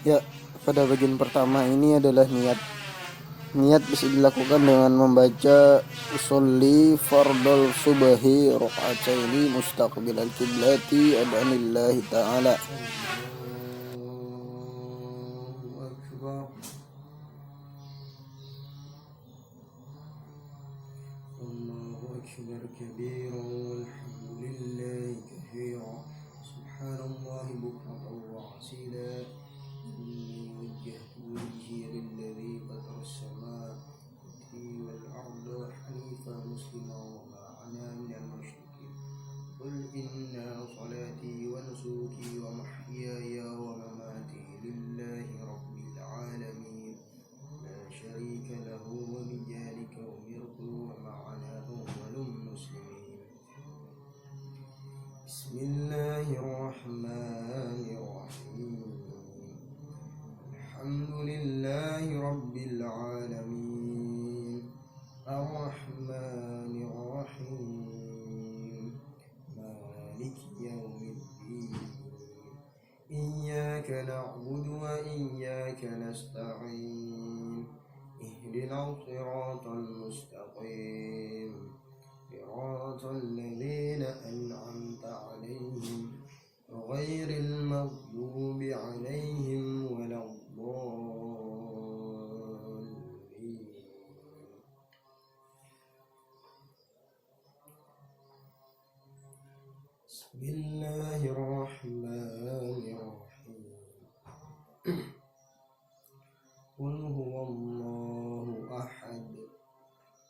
Ya, pada bagian pertama ini adalah niat. Niat bisa dilakukan dengan membaca usolli fardal subahi rakaataini mustaqbilal qiblati adanillahi ta'ala. Allahu akbar. Allahu akbar kabira walhamdulillahi kathira subhanallahi bukratan wa asila. وجهت وجهي للذي فطر السماوات والأرض حنيفا مسلما وما أنا من المشركين قل إن صلاتي ونسكي ومحياي ومماتي لله رب العالمين لا شريك له وبذلك أمرت ومعنا أول المسلمين بسم الله الرحمن الرحيم الحمد لله رب العالمين الرحمن الرحيم مالك يوم الدين إياك نعبد وإياك نستعين اهدنا الصراط المستقيم صراط الذين أنعمت عليهم غير المغضوب عليهم ولا الضالين. بسم الله الرحمن الرحيم قل هو الله أحد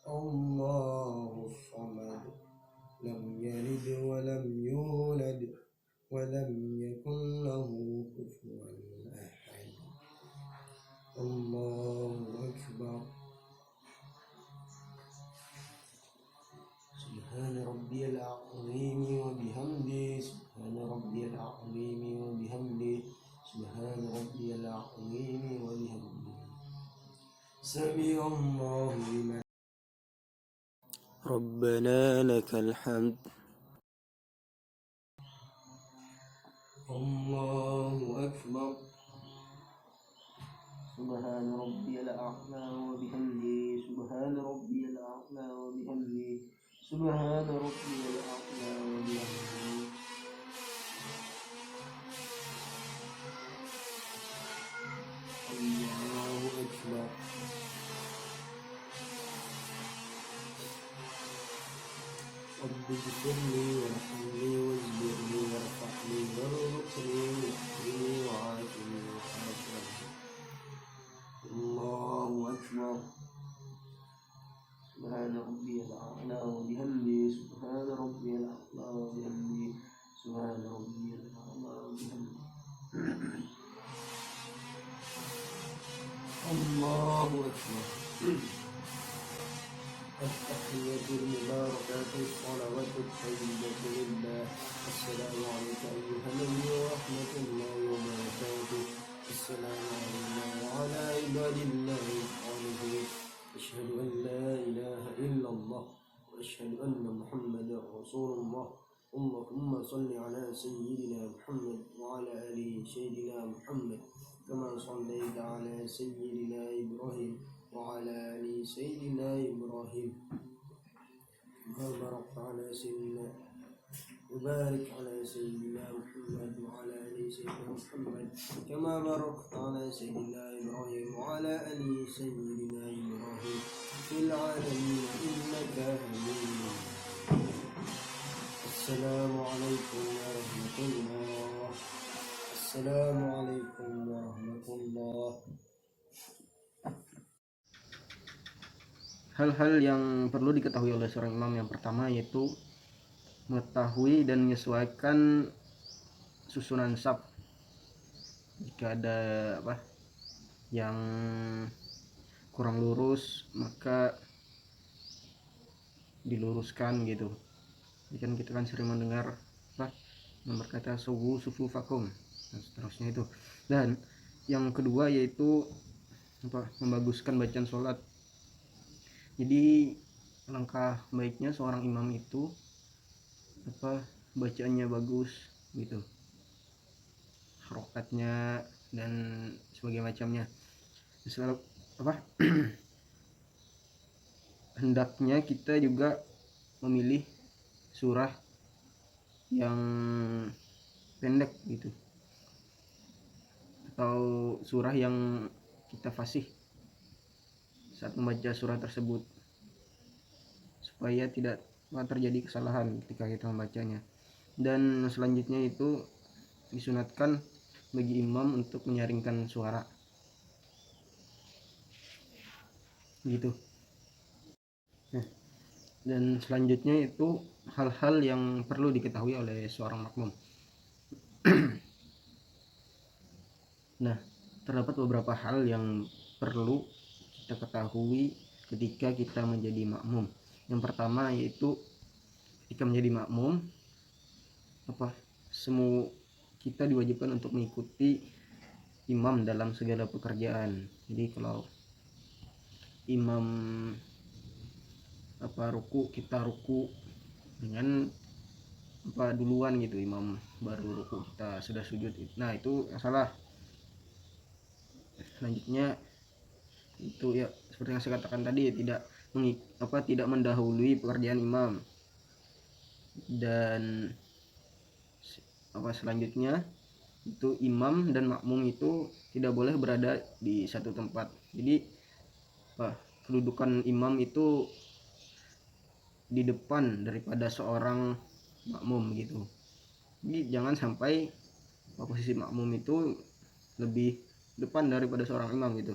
الله الصمد لم يلد ولم يولد ولم يكن له كفوا أحد الله أكبر سبحان ربي العظيم وبحمده سبحان ربي العظيم وبحمده سبحان ربي العظيم وبحمده سمع الله لمن ربنا لك الحمد الله أكبر سبحان ربي الأعلى وبحمده سبحان ربي الأعلى وبحمده سبحان ربي الأعلى وبحمده الله أكبر رب اغفر لي وارحمني واجبرني وارفعني وارزقني واهدني وعافني وعافني الله أكبر سبحان ربي الأعلى وبحمده سبحان ربي الأعلى وبحمده سبحان ربي الأعلى وبحمده الله أكبر التحية المباركة الصلوات الطيبة لله السلام عليك أيها النبي ورحمة الله وبركاته السلام علينا وعلى عباد الله الصالحين أشهد أن لا إله إلا الله وأشهد أن محمدا رسول الله اللهم صل على سيدنا محمد وعلى آله سيدنا محمد كما صليت على سيدنا إبراهيم وعلى آل سيدنا إبراهيم وبارك على سيدنا وبارك على سيدنا محمد وعلى آل سيدنا محمد كما باركت على سيدنا إبراهيم وعلى آل سيدنا إبراهيم في العالمين إنك حميد. السلام عليكم ورحمة الله. السلام عليكم ورحمة الله. Hal-hal yang perlu diketahui oleh seorang imam yang pertama yaitu mengetahui dan menyesuaikan susunan saf. Jika ada yang kurang lurus maka diluruskan gitu. Kan kita kan sering mendengar berkata suwu sufufakum dan seterusnya itu. Dan yang kedua yaitu membaguskan bacaan sholat. Jadi langkah baiknya seorang imam itu bacaannya bagus gitu, harokatnya dan sebagai macamnya. Misal apa hendaknya kita juga memilih surah yang pendek gitu, atau surah yang kita fasih saat membaca surah tersebut, supaya tidak terjadi kesalahan ketika kita membacanya. Dan selanjutnya itu disunatkan bagi imam untuk menyaringkan suara gitu. Nah, dan selanjutnya itu hal-hal yang perlu diketahui oleh seorang makmum. Nah, terdapat beberapa hal yang perlu kita ketahui ketika kita menjadi makmum. Yang pertama yaitu ketika menjadi makmum, semua kita diwajibkan untuk mengikuti imam dalam segala pekerjaan. Jadi kalau imam ruku, kita ruku dengan duluan gitu, imam baru ruku kita sudah sujud. Nah, itu salah. Selanjutnya itu ya seperti yang saya katakan tadi, tidak mendahului pekerjaan imam. Dan selanjutnya itu imam dan makmum itu tidak boleh berada di satu tempat. Jadi kedudukan imam itu di depan daripada seorang makmum gitu. Jadi jangan sampai posisi makmum itu lebih depan daripada seorang imam gitu.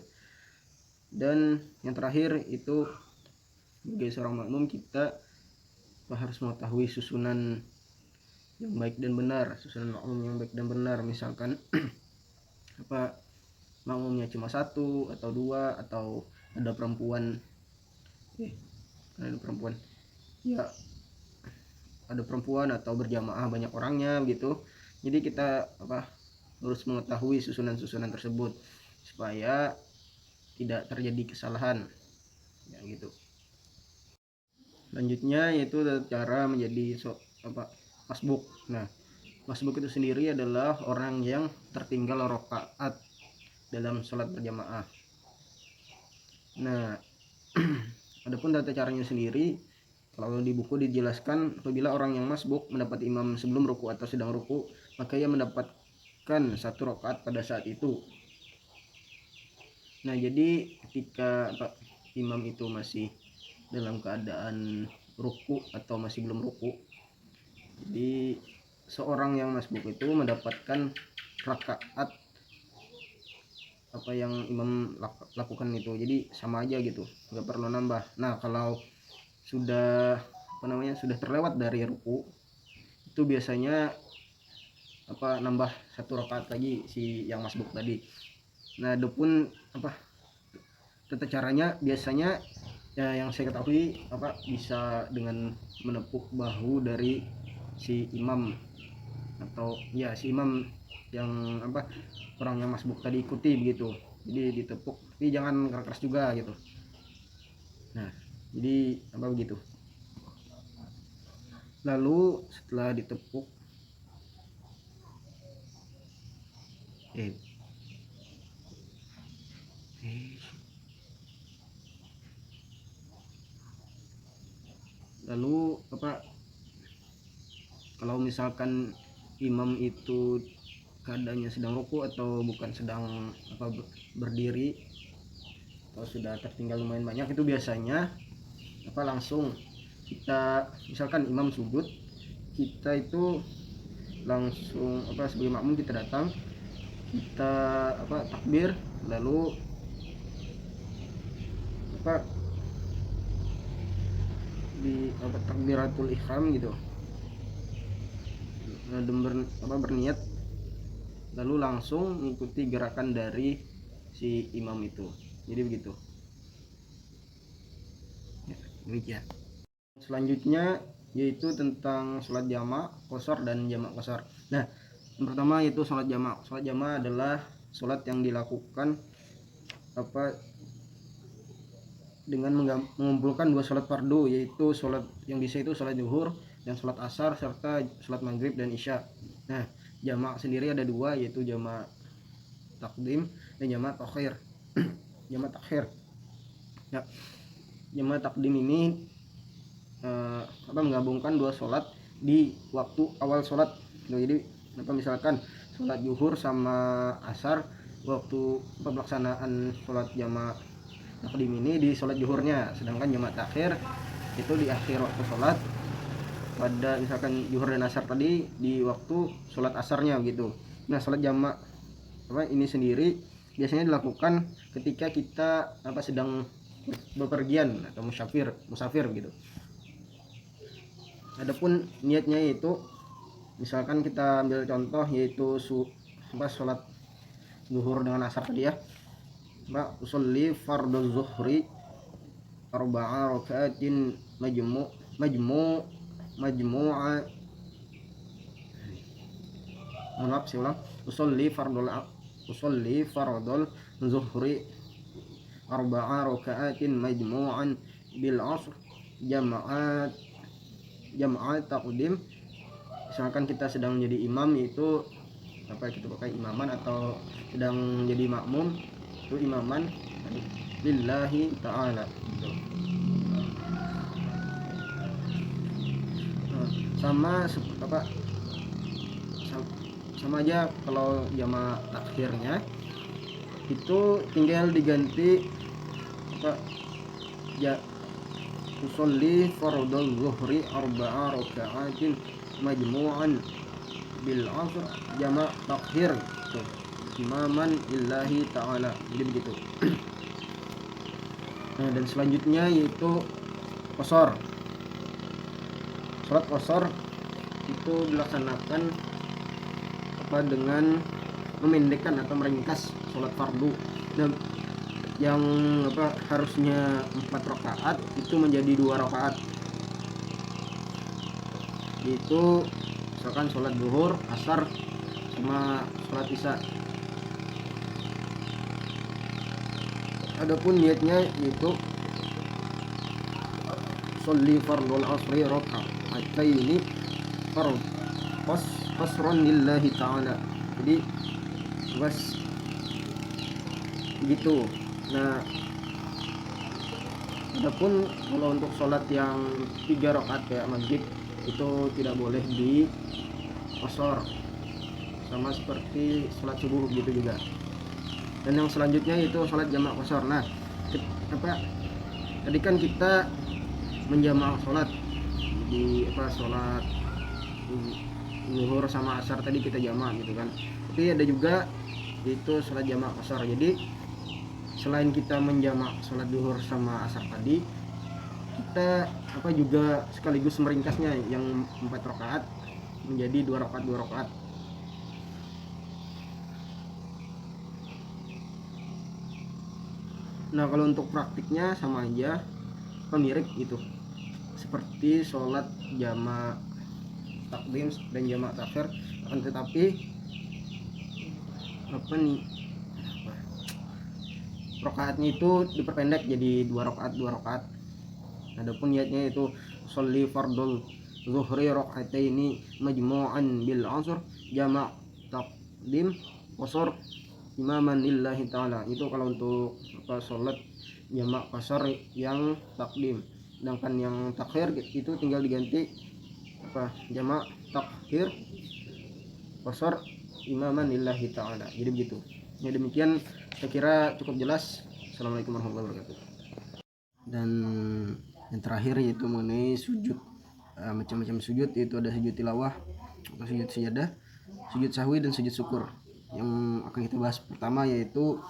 Dan yang terakhir itu sebagai seorang makmum kita harus mengetahui susunan yang baik dan benar, susunan makmum yang baik dan benar. Misalkan makmumnya cuma satu atau dua, atau ada perempuan ya, ada perempuan atau berjamaah banyak orangnya gitu. Jadi kita harus mengetahui susunan tersebut supaya tidak terjadi kesalahan ya gitu. Selanjutnya yaitu cara menjadi masbuk. Nah, masbuk itu sendiri adalah orang yang tertinggal rakaat dalam sholat berjamaah. Nah, adapun tata caranya sendiri, kalau di buku dijelaskan, apabila orang yang masbuk mendapat imam sebelum ruku atau sedang ruku, maka ia mendapatkan satu rakaat pada saat itu. Nah, jadi ketika imam itu masih dalam keadaan ruku atau masih belum ruku, jadi seorang yang masbuk itu mendapatkan rakaat yang imam lakukan itu. Jadi sama aja gitu, nggak perlu nambah. Nah, kalau sudah sudah terlewat dari ruku, itu biasanya nambah satu rakaat lagi si yang masbuk tadi. Nah, adapun tata caranya biasanya ya, yang saya ketahui bisa dengan menepuk bahu dari si imam, atau ya si imam yang orang yang masbuk tadi ikuti begitu. Jadi ditepuk, tapi jangan keras juga gitu. Nah, jadi begitu. Lalu setelah ditepuk lalu kalau misalkan imam itu keadaannya sedang ruku atau bukan sedang berdiri atau sudah tertinggal lumayan banyak, itu biasanya langsung kita, misalkan imam sujud, kita itu langsung sebagai makmum kita datang, kita takbir, lalu di takbiratul ihram gitu, berniat, lalu langsung mengikuti gerakan dari si imam itu. Jadi begitu ya, demikian. Selanjutnya yaitu tentang sholat jamak qashar dan jamak qashar. Nah, yang pertama yaitu sholat jamak. Sholat jamak adalah sholat yang dilakukan dengan mengumpulkan dua sholat fardu, yaitu sholat yang bisa itu sholat zuhur dan sholat asar, serta sholat maghrib dan isya. Nah, jamak sendiri ada dua, yaitu jamak takdim dan jamak takhir. Jamak takhir. Ya, jamak takdim ini menggabungkan dua sholat di waktu awal sholat. Jadi misalkan sholat zuhur sama asar, waktu pelaksanaan sholat jamak takdim ini di sholat zuhurnya, sedangkan jamak takhir itu di akhir waktu sholat, pada misalkan zuhur dan asar tadi di waktu sholat asarnya gitu. Nah, sholat jamak ini sendiri biasanya dilakukan ketika kita sedang bepergian atau musafir gitu. Adapun niatnya itu, misalkan kita ambil contoh yaitu sholat zuhur dengan asar tadi ya, usolli fardhu zuhri arba'a rakaatin majmu'a maaf saya ulang, usolli fardul zuhri arba'a rakaatin majmu'an bil asr jama'at taqdim. Misalkan kita sedang menjadi imam, itu kita pakai imaman, atau sedang jadi makmum itu imaman lillahi ta'ala gitu. Sama aja kalau jamak takhirnya itu tinggal diganti ya usolli fardhu zuhri arba'a raka'atin majmu'an bil asr jamak takhir imaman lillahi ta'ala. Jadi begitu. Nah, dan selanjutnya yaitu qashar. Sholat qashar itu dilaksanakan dengan memendekkan atau meringkas sholat fardu. Dan yang harusnya 4 rakaat itu menjadi 2 rakaat. Itu misalkan sholat zuhur, asar, sama sholat isya. Adapun niatnya yaitu sholli fardul asri raka'ataini qasran lillahi ta'ala. Jadi gitu. Nah, adapun kalau untuk sholat yang 3 rakaat kayak maghrib itu tidak boleh di qashar, sama seperti sholat subuh gitu juga. Dan yang selanjutnya itu sholat jamak qashar. Nah, tadi kan kita menjamak sholat di sholat zuhur sama asar tadi kita jamak gitu kan. Tapi ada juga itu sholat jamak qashar. Jadi selain kita menjamak sholat zuhur sama asar tadi, kita juga sekaligus meringkasnya yang 4 rakaat menjadi 2 rakaat. Nah, kalau untuk praktiknya sama aja, mirip gitu, seperti sholat jamak takdim dan jamak takhir, akan tetapi rakaatnya itu diperpendek jadi 2 rakaat. Adapun niatnya itu sholli fardul zuhri raka'ataini majmu'an bil asr jamak takdim qashar imaman lillahi ta'ala. Itu kalau untuk sholat jamak qashar yang takdim. Sedangkan yang takhir itu tinggal diganti jamak takhir qashar imaman lillahi ta'ala. Jadi begitu. Ya, demikian saya kira cukup jelas. Assalamualaikum warahmatullahi wabarakatuh. Dan yang terakhir yaitu mengenai sujud. Macam-macam sujud, yaitu ada sujud tilawah atau sujud sajadah, sujud sahwi, dan sujud syukur. Yang akan kita bahas pertama yaitu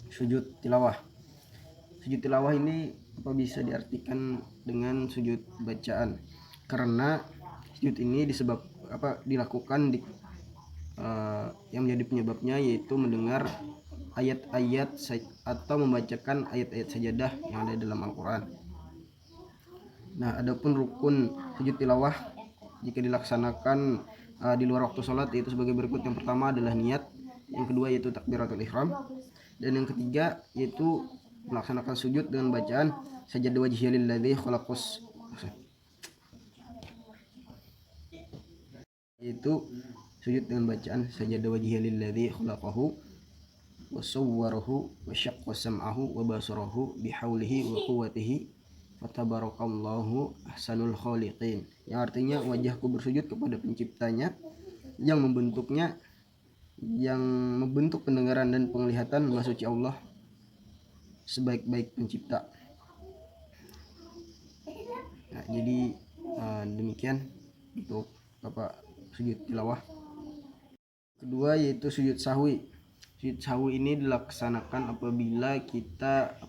sujud tilawah. Sujud tilawah ini bisa diartikan dengan sujud bacaan, karena sujud ini dilakukan yang menjadi penyebabnya yaitu mendengar ayat-ayat atau membacakan ayat-ayat sajadah yang ada dalam Al-Quran. Nah, adapun rukun sujud tilawah jika dilaksanakan di luar waktu sholat yaitu sebagai berikut. Yang pertama adalah niat, yang kedua yaitu takbiratul ihram, dan yang ketiga yaitu melaksanakan sujud dengan bacaan sajada wajhiya lilladzi khalaqus, yaitu sujud dengan bacaan sajada wajhiya lilladzi khalaqahu wa sawwarahu wa syaqqa sam'ahu wa basarahu bihaulihi wa quwwatihi fatabarakallahu ahsanul khaliqin. Yang artinya wajahku bersujud kepada penciptanya yang membentuknya, yang membentuk pendengaran dan penglihatan. Maha suci Allah sebaik-baik pencipta. Nah, jadi demikian untuk sujud tilawah. Kedua yaitu sujud sahwi. Sujud sahwi ini dilaksanakan apabila kita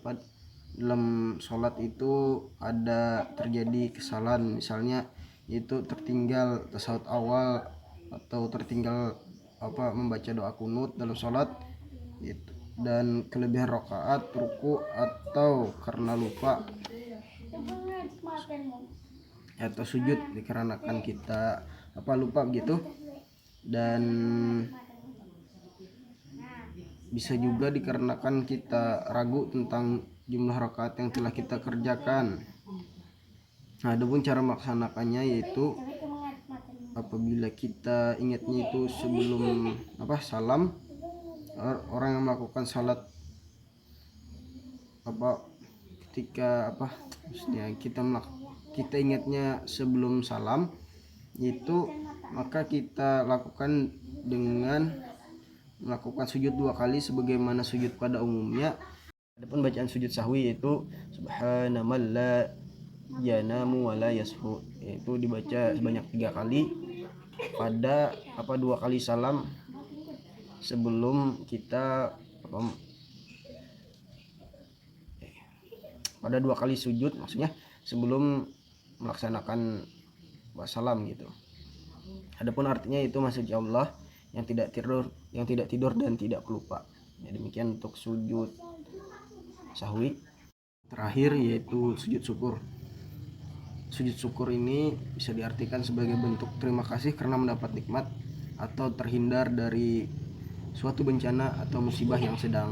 dalam sholat itu ada terjadi kesalahan, misalnya yaitu tertinggal tasawuf awal atau tertinggal membaca doa kunut dalam sholat itu, dan kelebihan rakaat, ruku, atau karena lupa atau sujud dikarenakan kita lupa gitu. Dan bisa juga dikarenakan kita ragu tentang jumlah rakaat yang telah kita kerjakan. Nah, adapun cara melaksanakannya yaitu apabila kita ingatnya itu sebelum salam, orang yang melakukan salat ketika maksudnya kita ingatnya sebelum salam itu, maka kita lakukan dengan melakukan sujud 2 kali sebagaimana sujud pada umumnya. Adapun bacaan sujud sahwi yaitu subhana man la yanamu wa la yashu, itu dibaca sebanyak 3 kali pada 2 kali salam sebelum kita pada 2 kali sujud, maksudnya sebelum melaksanakan salam gitu. Adapun artinya itu Maha suci Allah yang tidak tidur dan tidak pelupa. Ya, demikian untuk sujud sahwi. Terakhir yaitu sujud syukur. Sujud syukur ini bisa diartikan sebagai bentuk terima kasih karena mendapat nikmat atau terhindar dari suatu bencana atau musibah yang sedang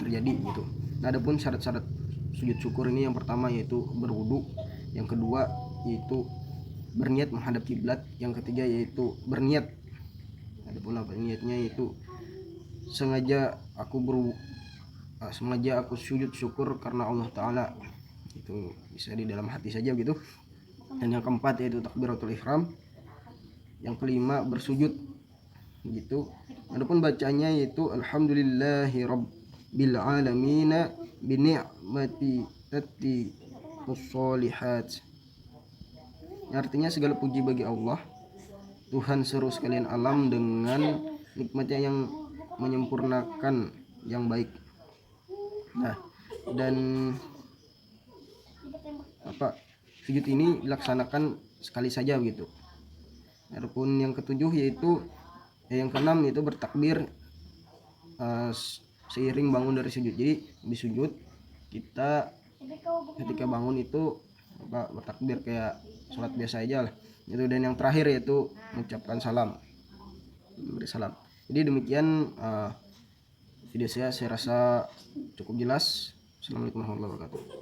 terjadi gitu. Nah, adapun syarat-syarat sujud syukur ini, yang pertama yaitu berwudu, yang kedua yaitu berniat menghadap kiblat, yang ketiga yaitu berniat, adapun niatnya yaitu sengaja aku sujud syukur karena Allah Ta'ala, itu bisa di dalam hati saja gitu. Dan yang keempat yaitu takbiratul ihram, yang kelima bersujud gitu. Adapun bacanya yaitu alhamdulillahi rabbil alamin bi ni'mati tati musholihat, artinya segala puji bagi Allah, Tuhan seluruh sekalian alam, dengan nikmatnya yang menyempurnakan yang baik. Nah, dan sujud ini dilaksanakan sekali saja begitu. Adapun yang ketujuh yaitu yang keenam yaitu bertakbir seiring bangun dari sujud. Jadi di sujud kita ketika bangun itu bertakbir kayak sholat biasa aja lah itu. Dan yang terakhir yaitu mengucapkan salam, beri salam. Jadi demikian video saya rasa cukup jelas. Assalamualaikum warahmatullahi wabarakatuh.